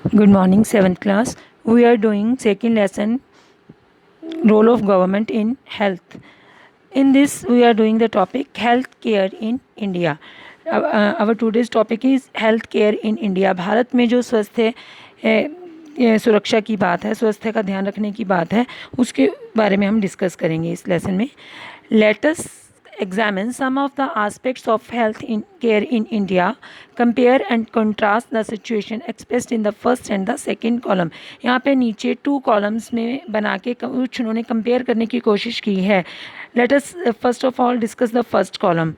Good morning, 7th class. We are doing second lesson, role of government in health. In this, we are doing the topic healthcare in India. Our today's topic is healthcare in India. Bharat में जो स्वास्थ्य सुरक्षा की बात है, स्वास्थ्य का ध्यान रखने की बात है, उसके बारे में हम डिस्कस करेंगे इस लेसन में. Let us examine some of the aspects of health care in India, compare and contrast the situation expressed in the first and the second column. यहाँ पे नीचे 2 कॉलम्स में बना के कुछ उन्होंने कंपेयर करने की कोशिश की है. Let us first of all discuss the first column.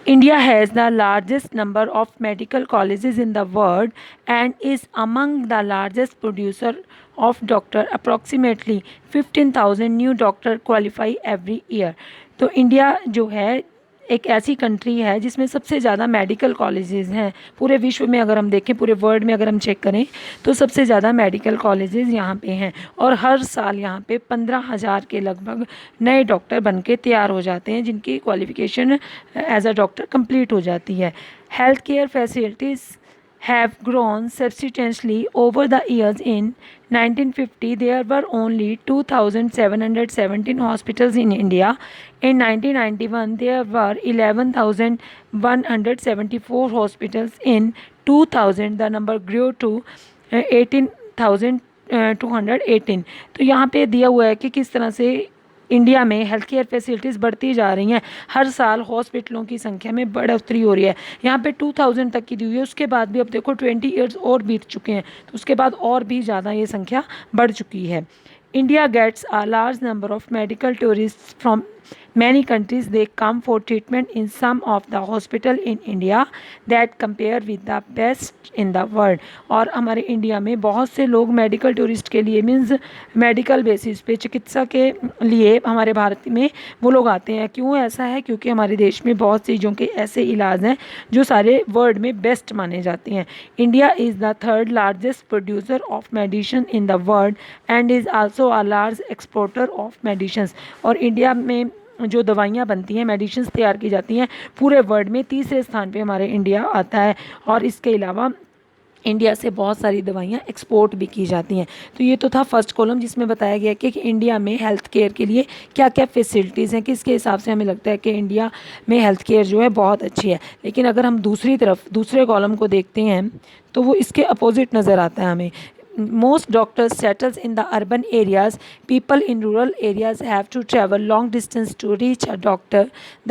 India has the largest number of medical colleges in the world and is among the largest producer of doctor. Approximately 15,000 new doctor qualify every year. तो India जो है एक ऐसी country है जिसमें सबसे ज़्यादा medical colleges हैं पूरे विश्व में. अगर हम देखें पूरे वर्ल्ड में अगर हम चेक करें तो सबसे ज़्यादा मेडिकल कॉलेजेस यहाँ पे हैं और हर साल यहाँ पे 15,000 के लगभग नए डॉक्टर बन के तैयार हो जाते हैं जिनकी qualification as a doctor complete हो जाती है. Health care facilities have grown substantially over the years. In 1950, there were only 2,717 hospitals in India. In 1991, there were 11,174 hospitals. In 2000, the number grew to 18,218. तो यहाँ पे दिया हुआ है कि किस तरह से इंडिया में हेल्थ केयर फैसिलिटीज़ बढ़ती जा रही हैं. हर साल हॉस्पिटलों की संख्या में बढ़ोतरी हो रही है. यहाँ पे 2000 तक की दी हुई है. उसके बाद भी अब देखो 20 ईयर्स और बीत चुके हैं तो उसके बाद और भी ज़्यादा ये संख्या बढ़ चुकी है. India gets a large number of medical tourist from many countries. They come for treatment in some of the hospital in India that compare with the best in the world. और हमारे इंडिया में बहुत से लोग medical tourist के लिए means medical basis पे चिकित्सा के लिए हमारे भारत में वो लोग आते हैं. क्यों ऐसा है? क्योंकि हमारे देश में बहुत चीज़ों के ऐसे इलाज हैं जो सारे वर्ल्ड में बेस्ट माने जाते हैं. India is the third largest producer of medicine in the world and is also a large exporter of medicines. और इंडिया में जो दवाइयाँ बनती हैं मेडिसिन्स तैयार की जाती हैं पूरे वर्ल्ड में तीसरे स्थान पे हमारे इंडिया आता है. और इसके अलावा इंडिया से बहुत सारी दवाइयाँ एक्सपोर्ट भी की जाती हैं. तो ये तो था फर्स्ट कॉलम जिसमें बताया गया कि इंडिया में हेल्थ केयर के लिए क्या क्या फैसिलिटीज़ हैं, किसके हिसाब से हमें लगता है कि इंडिया में हेल्थ केयर जो है बहुत अच्छी है. लेकिन अगर हम दूसरी तरफ दूसरे कॉलम को देखते हैं तो वो इसके अपोजिट नज़र आता है हमें. Most doctors settles in the urban areas. People in rural areas have to travel long distance to reach a doctor.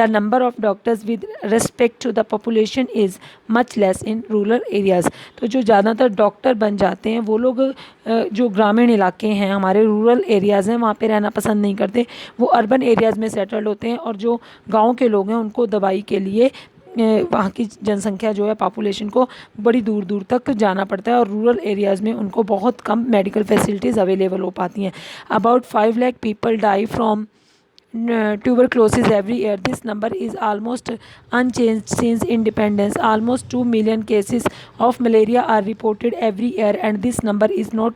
The number of doctors with respect to the population is much less in rural areas. तो जो ज़्यादातर doctor बन जाते हैं वो लोग जो ग्रामीण इलाके हैं हमारे रूरल एरियाज़ हैं वहाँ पे रहना पसंद नहीं करते. वो अर्बन एरियाज़ में सेटल्ड होते हैं और जो गाँव के लोग हैं उनको दवाई के लिए वहाँ की जनसंख्या जो है पॉपुलेशन को बड़ी दूर दूर तक जाना पड़ता है और रूरल एरियाज़ में उनको बहुत कम मेडिकल फैसिलिटीज़ अवेलेबल हो पाती हैं. About 5 lakh people die from tuberculosis every year. This number is almost unchanged since independence. Almost 2 million cases of malaria are reported every year and this number is not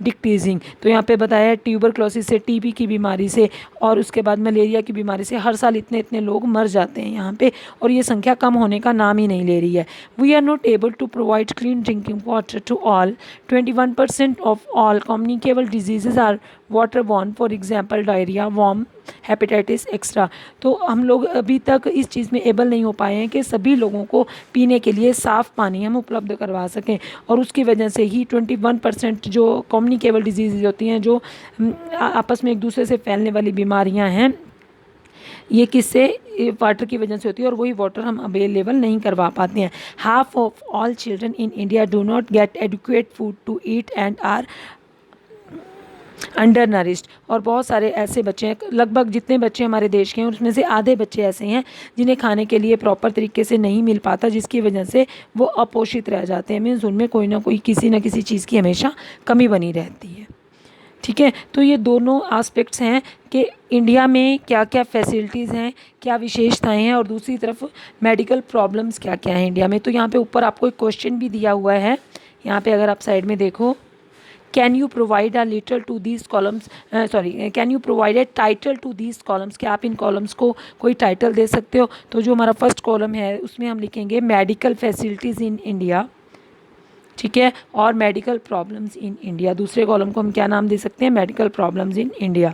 decreasing. तो यहाँ पे बताया है tuberculosis से, TB की बीमारी से और उसके बाद मलेरिया की बीमारी से हर साल इतने इतने लोग मर जाते हैं यहाँ पे और ये संख्या कम होने का नाम ही नहीं ले रही है. We are not able to provide clean drinking water to all. 21% of all communicable diseases are water borne. For example diarrhoea, worm, hepatitis extra. तो हम लोग अभी तक इस चीज़ में एबल नहीं हो पाए हैं कि सभी लोगों को पीने के लिए साफ़ पानी हम उपलब्ध करवा सकें और उसकी वजह से ही 21% जो कम्युनिकेबल डिजीज़ होती हैं जो आपस में एक दूसरे से फैलने वाली बीमारियां हैं ये किससे वाटर की वजह से होती है और वही वाटर हम अवेलेबल नहीं करवा पाते हैं. Half of all children in India do not get adequate food to eat and are undernourished. और बहुत सारे ऐसे बच्चे हैं, लगभग जितने बच्चे हमारे देश के हैं उसमें से आधे बच्चे ऐसे हैं जिन्हें खाने के लिए प्रॉपर तरीके से नहीं मिल पाता जिसकी वजह से वो अपोषित रह जाते हैं. मीन्स उनमें कोई ना कोई किसी न किसी चीज़ की हमेशा कमी बनी रहती है. ठीक है, तो ये दोनों एस्पेक्ट्स हैं कि इंडिया में क्या क्या फैसिलिटीज़ हैं, क्या विशेषताएं हैं और दूसरी तरफ मेडिकल प्रॉब्लम्स क्या क्या हैं इंडिया में. तो यहाँ पे ऊपर आपको एक क्वेश्चन भी दिया हुआ है. यहाँ पे अगर आप साइड में देखो, can you provide a little to these columns, can you provide a title to these columns. क्या आप इन कॉलम्स को कोई टाइटल दे सकते हो. तो जो हमारा फर्स्ट कॉलम है उसमें हम लिखेंगे मेडिकल फैसिलिटीज़ इन इंडिया. ठीक है। और मेडिकल प्रॉब्लम्स इन इंडिया, दूसरे कॉलम को हम क्या नाम दे सकते हैं, medical problems in India.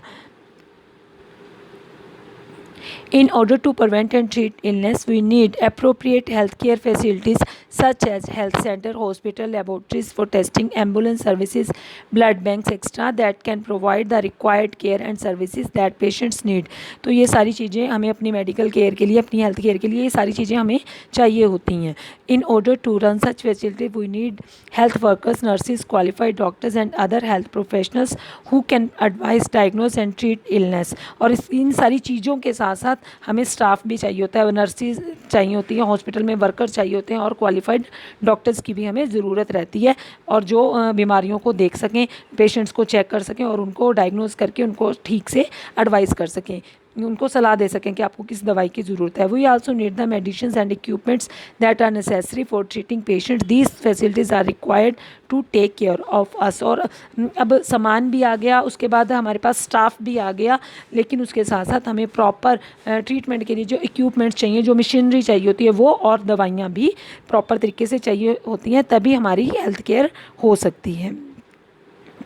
In order to prevent and treat illness, we need appropriate healthcare facilities such as health center, hospital, laboratories for testing, ambulance services, blood banks, etc. that can provide the required care and services that patients need. तो ये सारी चीज़ें हमें अपनी medical care के लिए, अपनी health care के लिए ये सारी चीज़ें हमें चाहिए होती हैं. In order to run such facility, we need health workers, nurses, qualified doctors and other health professionals who can advise, diagnose and treat illness. और इन सारी चीज़ों के साथ साथ हमें स्टाफ भी चाहिए होता है, नर्सेज चाहिए होती हैं, हॉस्पिटल में वर्कर चाहिए होते हैं और क्वालिफाइड डॉक्टर्स की भी हमें ज़रूरत रहती है, और जो बीमारियों को देख सकें, पेशेंट्स को चेक कर सकें और उनको डायग्नोज करके उनको ठीक से एडवाइस कर सकें, उनको सलाह दे सकें कि आपको किस दवाई की ज़रूरत है. We also need the medicines and equipments that are necessary for treating patients. These facilities are required to take care of us. और अब सामान भी आ गया, उसके बाद हमारे पास स्टाफ भी आ गया, लेकिन उसके साथ साथ हमें प्रॉपर ट्रीटमेंट के लिए जो इक्विपमेंट्स चाहिए, जो मशीनरी चाहिए होती है वो, और दवाइयाँ भी प्रॉपर तरीके से चाहिए होती हैं, तभी हमारी हेल्थ केयर हो सकती है.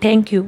Thank you.